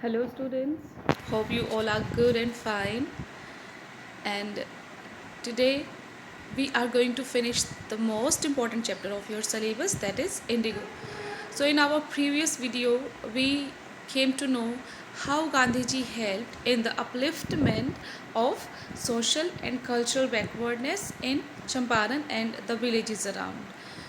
Hello, students. Hope you all are good and fine. And today we are going to finish the most important chapter of your syllabus, that is Indigo. So, in our previous video, we came to know how Gandhiji helped in the upliftment of social and cultural backwardness in Champaran and the villages around.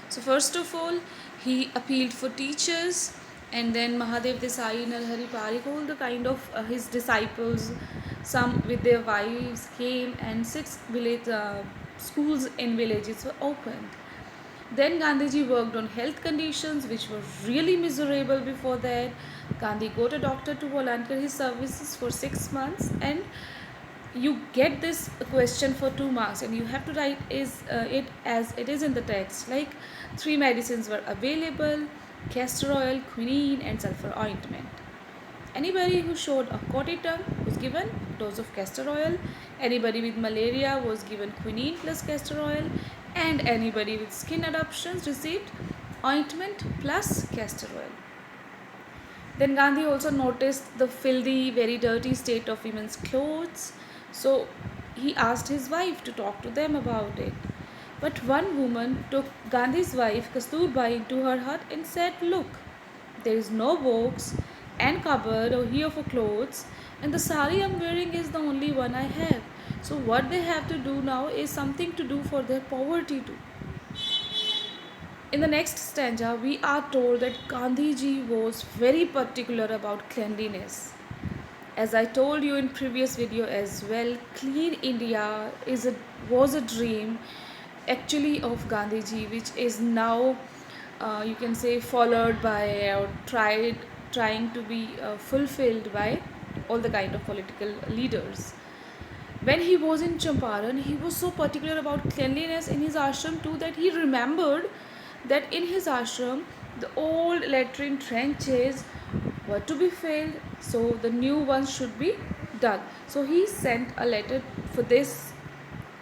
So, first of all, he appealed for teachers, and then Mahadev Desai, Narhari Parikh, all the kind of his disciples, some with their wives, came, and six village schools in villages were opened. Then Gandhiji worked on health conditions which were really miserable before that. Gandhi got a doctor to volunteer his services for 6 months, and you get this question for 2 marks, and you have to write it as it is in the text. Like, three medicines were available: castor oil, quinine, and sulfur ointment. Anybody who showed a cotty tongue was given dose of castor oil. Anybody with malaria was given quinine plus castor oil, and anybody with skin eruptions received ointment plus castor oil. Then Gandhi also noticed the filthy, very dirty state of women's clothes. So he asked his wife to talk to them about it. But one woman took Gandhi's wife Kasturbai into her hut and said, "Look, there is no box and cupboard or here for clothes, and the sari I'm wearing is the only one I have. So what they have to do now is something to do for their poverty too." In the next stanza, we are told that Gandhiji was very particular about cleanliness. As I told you in previous video as well, clean India was a dream actually of Gandhiji, which is now you can say followed by or trying to be fulfilled by all the kind of political leaders. When he was in Champaran, he was so particular about cleanliness in his ashram too that he remembered that in his ashram the old latrine trenches were to be filled, so the new ones should be dug. So he sent a letter for this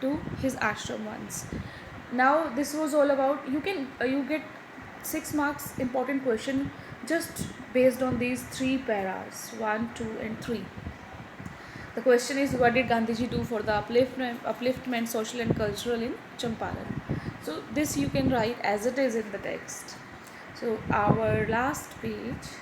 to his ashram once. Now this was all about, you get 6 marks important question just based on these three paras, 1, 2 and 3. The question is, what did Gandhiji do for the upliftment social and cultural in Champaran? So this you can write as it is in the text. So our last page.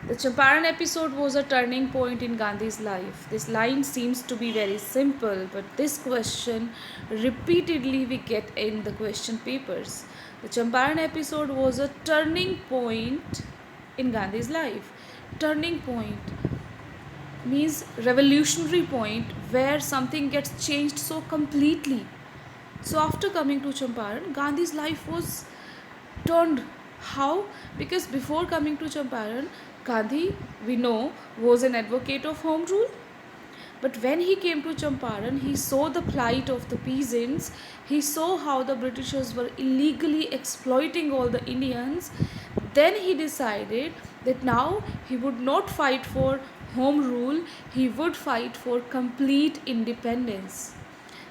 The Champaran episode was a turning point in Gandhi's life. This line seems to be very simple, but this question repeatedly we get in the question papers. The Champaran episode was a turning point in Gandhi's life. Turning point means revolutionary point where something gets changed so completely. So after coming to Champaran, Gandhi's life was turned. How? Because before coming to Champaran, Gandhi, we know, was an advocate of home rule. But when he came to Champaran, he saw the plight of the peasants. He saw how the Britishers were illegally exploiting all the Indians. Then he decided that now he would not fight for home rule, he would fight for complete independence.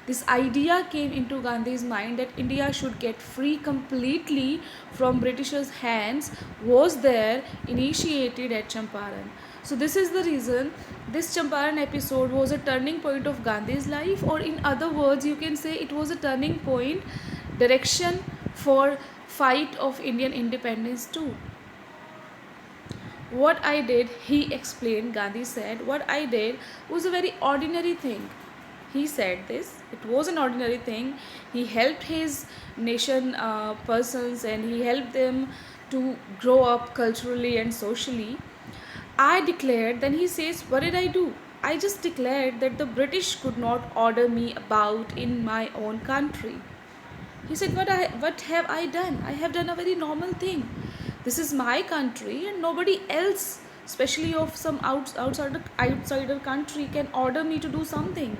This idea came into Gandhi's mind that India should get free completely from Britishers' hands, was there initiated at Champaran. So this is the reason this Champaran episode was a turning point of Gandhi's life, or in other words you can say it was a turning point, direction for fight of Indian independence too. What I did, he explained, Gandhi said, what I did was a very ordinary thing. He said this, it was an ordinary thing. He helped his nation persons, and he helped them to grow up culturally and socially. I declared, then he says, what did I do? I just declared that the British could not order me about in my own country. He said, what have I done? I have done a very normal thing. This is my country, and nobody else, especially of some outsider country, can order me to do something.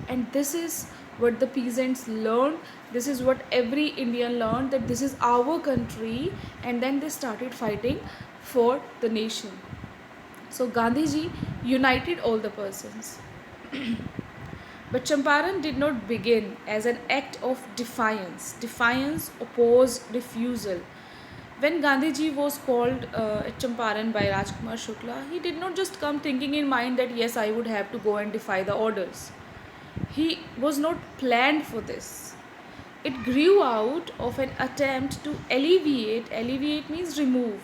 And this is what the peasants learned. This is what every Indian learned, that this is our country, and then they started fighting for the nation. So Gandhiji united all the persons. But Champaran did not begin as an act of defiance. Defiance opposed refusal. When Gandhiji was called at Champaran by Rajkumar Shukla, he did not just come thinking in mind that yes, I would have to go and defy the orders. He was not planned for this. It grew out of an attempt to alleviate means remove,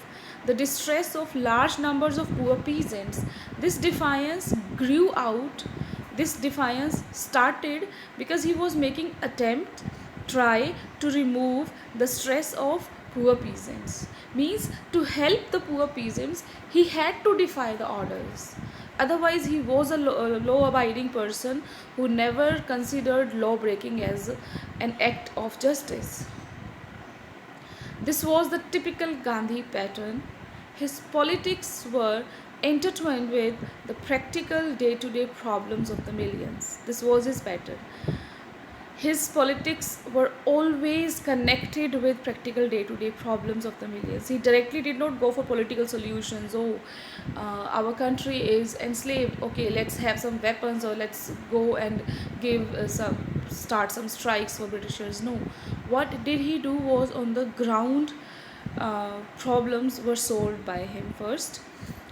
the distress of large numbers of poor peasants. This defiance grew out, this defiance started because he was making attempt, try to remove the stress of poor peasants. Means to help the poor peasants, he had to defy the orders. Otherwise, he was a law abiding person who never considered law breaking as an act of justice. This was the typical Gandhi pattern. His politics were intertwined with the practical day to day problems of the millions. This was his pattern. His politics were always connected with practical day-to-day problems of the millions. He directly did not go for political solutions. Oh, our country is enslaved. Okay, let's have some weapons, or let's go and give start some strikes for Britishers. No, what did he do was on the ground. Problems were solved by him first.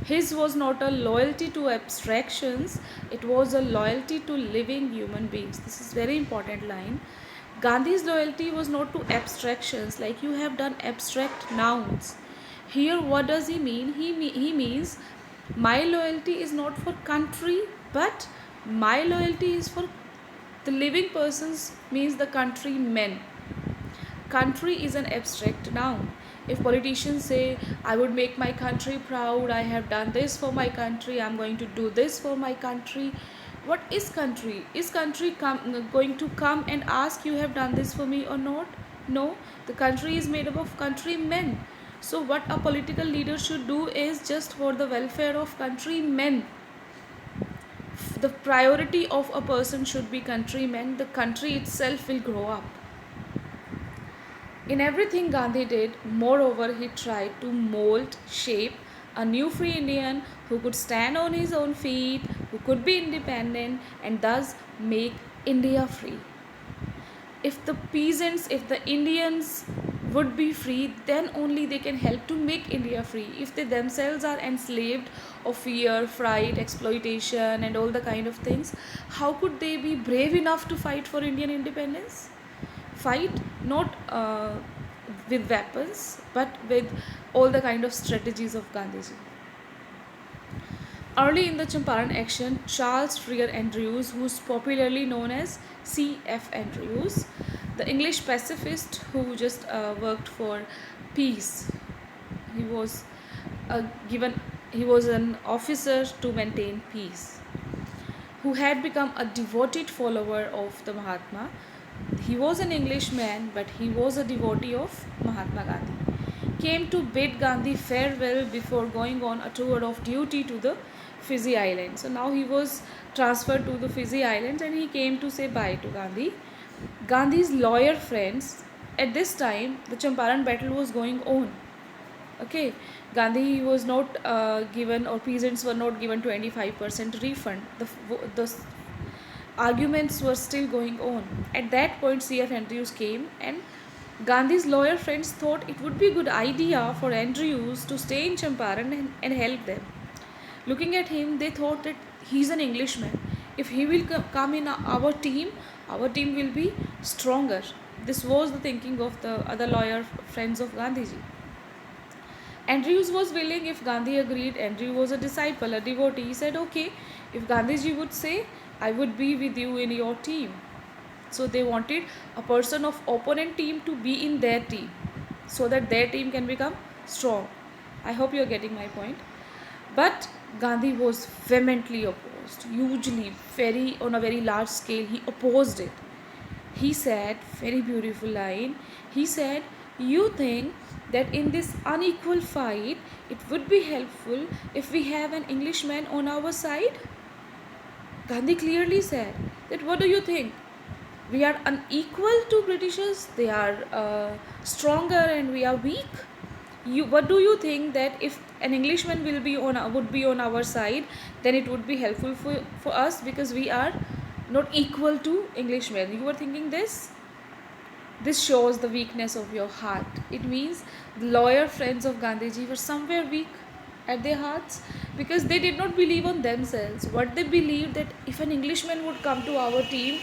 His was not a loyalty to abstractions, it was a loyalty to living human beings. This is very important line. Gandhi's loyalty was not to abstractions, like you have done abstract nouns. Here, what does he mean? He means my loyalty is not for country, but my loyalty is for the living persons, means the countrymen. Country is an abstract noun. If politicians say, I would make my country proud, I have done this for my country, I'm going to do this for my country. What is country? Is country going to come and ask, you have done this for me or not? No, the country is made up of countrymen. So what a political leader should do is just for the welfare of countrymen. The priority of a person should be countrymen. The country itself will grow up. In everything Gandhi did, moreover, he tried to mold, shape a new free Indian who could stand on his own feet, who could be independent, and thus make India free. If the peasants, if the Indians would be free, then only they can help to make India free. If they themselves are enslaved of fear, fright, exploitation, and all the kind of things, how could they be brave enough to fight for Indian independence? Fight not with weapons, but with all the kind of strategies of Gandhiji. Early in the Champaran action, Charles Freer Andrews, who is popularly known as C.F. Andrews, the English pacifist who just worked for peace, he was given, he was an officer to maintain peace, who had become a devoted follower of the Mahatma. He was an Englishman, but he was a devotee of Mahatma Gandhi. Came to bid Gandhi farewell before going on a tour of duty to the Fiji Islands. So now he was transferred to the Fiji Islands and he came to say bye to Gandhi. Gandhi's lawyer friends, at this time, the Champaran battle was going on. Okay, Gandhi was not given, or peasants were not given 25% refund. The arguments were still going on. At that point, C.F. Andrews came, and Gandhi's lawyer friends thought it would be a good idea for Andrews to stay in Champaran and help them. Looking at him, they thought that he's an Englishman. If he will come in our team will be stronger. This was the thinking of the other lawyer friends of Gandhiji. Andrews was willing if Gandhi agreed. Andrew was a disciple, a devotee. He said, okay, if Gandhiji would say, I would be with you in your team. So they wanted a person of opponent team to be in their team, so that their team can become strong. I hope you are getting my point. But Gandhi was vehemently opposed, hugely, on a very large scale. He opposed it. He said, very beautiful line, he said, you think that in this unequal fight, it would be helpful if we have an Englishman on our side? Gandhi clearly said that, what do you think? We are unequal to Britishers, they are stronger and we are weak. What do you think that if an Englishman would be on our side, then it would be helpful for us because we are not equal to Englishmen? You were thinking this? This shows the weakness of your heart. It means the loyal friends of Gandhiji were somewhere weak at their hearts because they did not believe on themselves. What they believed that if an Englishman would come to our team,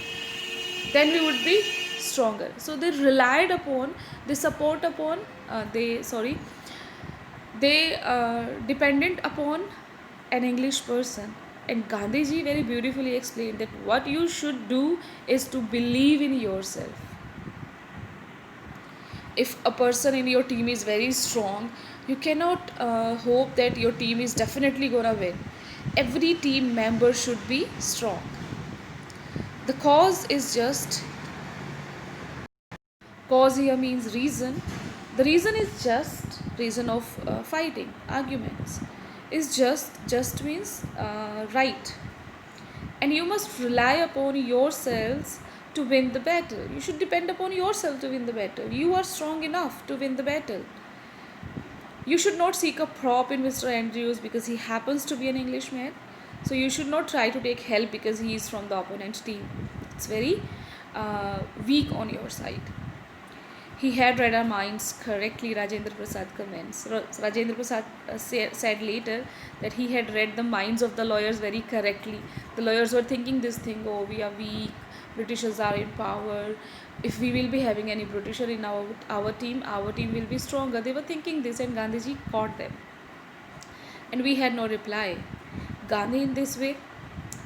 then we would be stronger. So they relied upon, they support upon, they dependent upon an English person. And Gandhiji very beautifully explained that what you should do is to believe in yourself. If a person in your team is very strong, you cannot hope that your team is definitely gonna win. Every team member should be strong. The cause here means reason. The reason is just reason of fighting arguments. Is just means right, and you must rely upon yourselves to win the battle. You should depend upon yourself to win the battle. You are strong enough to win the battle. You should not seek a prop in Mr. Andrews because he happens to be an Englishman. So you should not try to take help because he is from the opponent team. It's very weak on your side. He had read our minds correctly, Rajendra Prasad comments. Rajendra Prasad said later that he had read the minds of the lawyers very correctly. The lawyers were thinking this thing, oh, we are weak, Britishers are in power. If we will be having any Britisher in our team will be stronger. They were thinking this, and Gandhiji caught them. And we had no reply. Gandhi, in this way,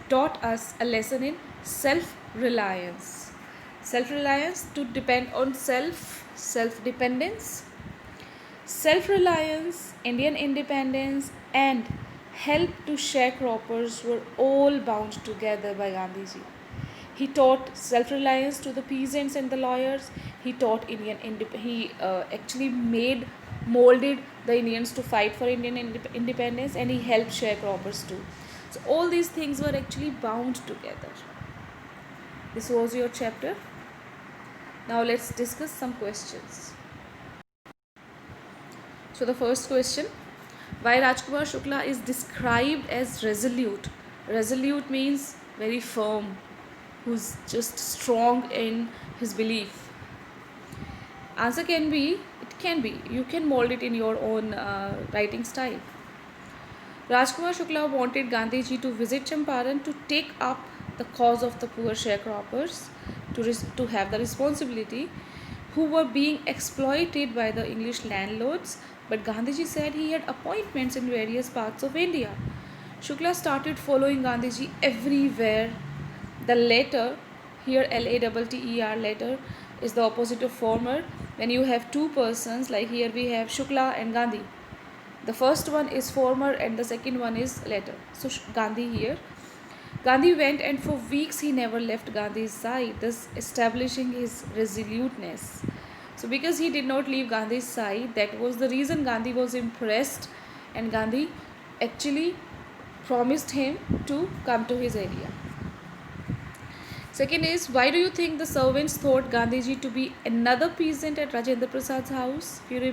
taught us a lesson in self-reliance. Self-reliance, to depend on self-dependence, self-reliance, Indian independence, and help to sharecroppers were all bound together by Gandhiji. He taught self-reliance to the peasants and the lawyers. He taught actually molded the Indians to fight for Indian independence, and he helped sharecroppers too. So all these things were actually bound together. This was your chapter. Now let's discuss some questions. So the first question, why Rajkumar Shukla is described as resolute? Resolute means very firm, who's just strong in his belief. Answer can be, you can mold it in your own writing style. Rajkumar Shukla wanted Gandhiji to visit Champaran to take up the cause of the poor sharecroppers, to have the responsibility, who were being exploited by the English landlords. But Gandhiji said he had appointments in various parts of India. Shukla started following Gandhiji everywhere. The latter, here Latter, latter, is the opposite of former. When you have two persons, like here we have Shukla and Gandhi. The first one is former and the second one is latter. So Gandhi here. Gandhi went, and for weeks he never left Gandhi's side, thus establishing his resoluteness. So because he did not leave Gandhi's side, that was the reason Gandhi was impressed, and Gandhi actually promised him to come to his area. Second is, why do you think the servants thought Gandhiji to be another peasant at Rajendra Prasad's house? If you remember,